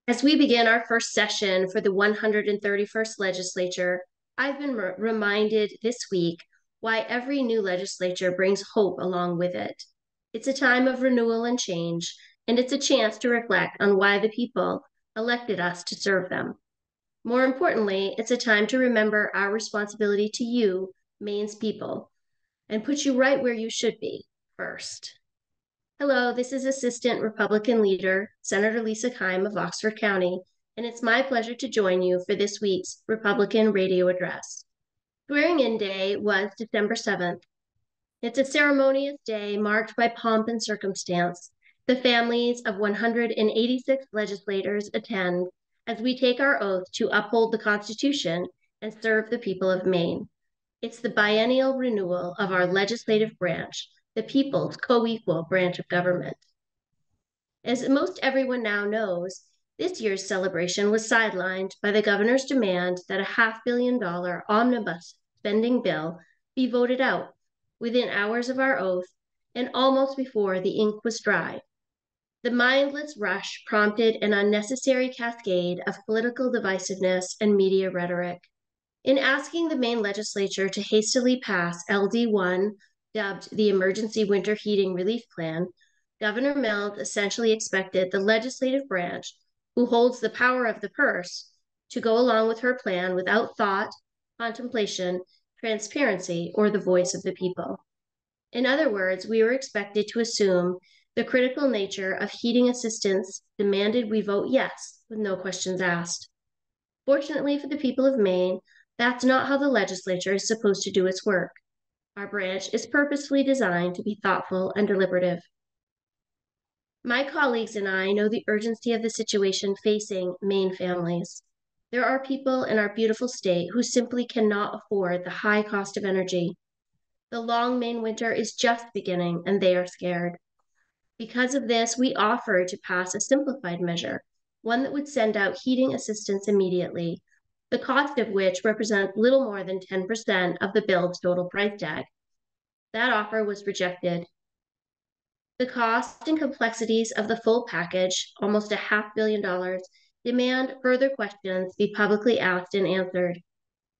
As we begin our first session for the 131st legislature, I've been reminded this week why every new legislature brings hope along with it. It's a time of renewal and change, and it's a chance to reflect on why the people elected us to serve them. More importantly, it's a time to remember our responsibility to you, Maine's people, and put you right where you should be first. Hello, this is Assistant Republican Leader, Senator Lisa Keim of Oxford County, and it's my pleasure to join you for this week's Republican Radio Address. Swearing-in Day was December 7th. It's a ceremonious day marked by pomp and circumstance. The families of 186 legislators attend as we take our oath to uphold the Constitution and serve the people of Maine. It's the biennial renewal of our legislative branch, the people's co-equal branch of government. As most everyone now knows, this year's celebration was sidelined by the governor's demand that a $500 million omnibus spending bill be voted out within hours of our oath and almost before the ink was dry. The mindless rush prompted an unnecessary cascade of political divisiveness and media rhetoric. In asking the Maine legislature to hastily pass LD1, dubbed the Emergency Winter Heating Relief Plan, Governor Mills essentially expected the legislative branch, who holds the power of the purse, to go along with her plan without thought, contemplation, transparency, or the voice of the people. In other words, we were expected to assume the critical nature of heating assistance demanded we vote yes, with no questions asked. Fortunately for the people of Maine, that's not how the legislature is supposed to do its work. Our branch is purposefully designed to be thoughtful and deliberative. My colleagues and I know the urgency of the situation facing Maine families. There are people in our beautiful state who simply cannot afford the high cost of energy. The long Maine winter is just beginning and they are scared. Because of this, we offered to pass a simplified measure, one that would send out heating assistance immediately, the cost of which represents little more than 10% of the bill's total price tag. That offer was rejected. The cost and complexities of the full package, almost $500 million, demand further questions be publicly asked and answered.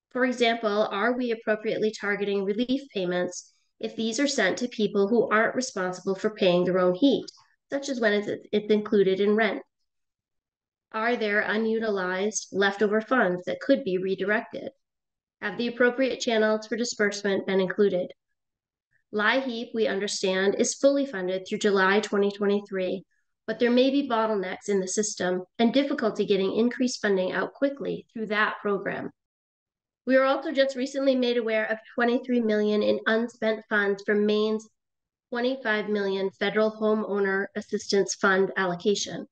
For example, are we appropriately targeting relief payments if these are sent to people who aren't responsible for paying their own heat, such as when it's included in rent? Are there unutilized leftover funds that could be redirected? Have the appropriate channels for disbursement been included? LIHEAP, we understand, is fully funded through July 2023, but there may be bottlenecks in the system and difficulty getting increased funding out quickly through that program. We are also just recently made aware of $23 million in unspent funds from Maine's $25 million Federal Homeowner Assistance Fund allocation.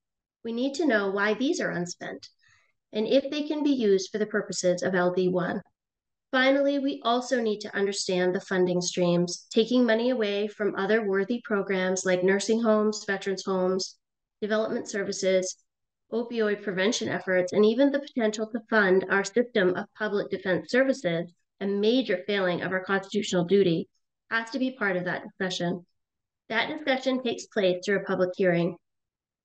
We need to know why these are unspent and if they can be used for the purposes of LD1. Finally, we also need to understand the funding streams, taking money away from other worthy programs like nursing homes, veterans homes, development services, opioid prevention efforts, and even the potential to fund our system of public defense services, a major failing of our constitutional duty, has to be part of that discussion. That discussion takes place through a public hearing.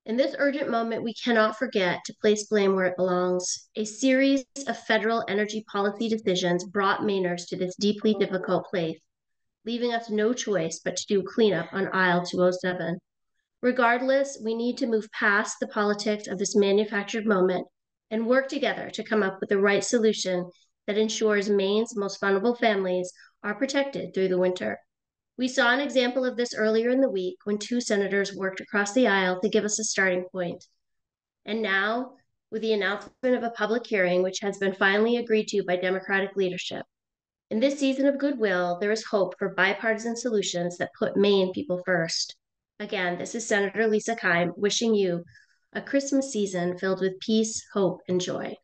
In this urgent moment, we cannot forget to place blame where it belongs. A series of federal energy policy decisions brought Mainers to this deeply difficult place, leaving us no choice but to do cleanup on aisle 207. Regardless, we need to move past the politics of this manufactured moment and work together to come up with the right solution that ensures Maine's most vulnerable families are protected through the winter. We saw an example of this earlier in the week when two senators worked across the aisle to give us a starting point. And now, with the announcement of a public hearing, which has been finally agreed to by Democratic leadership, in this season of goodwill, there is hope for bipartisan solutions that put Maine people first. Again, this is Senator Lisa Keim wishing you a Christmas season filled with peace, hope, and joy.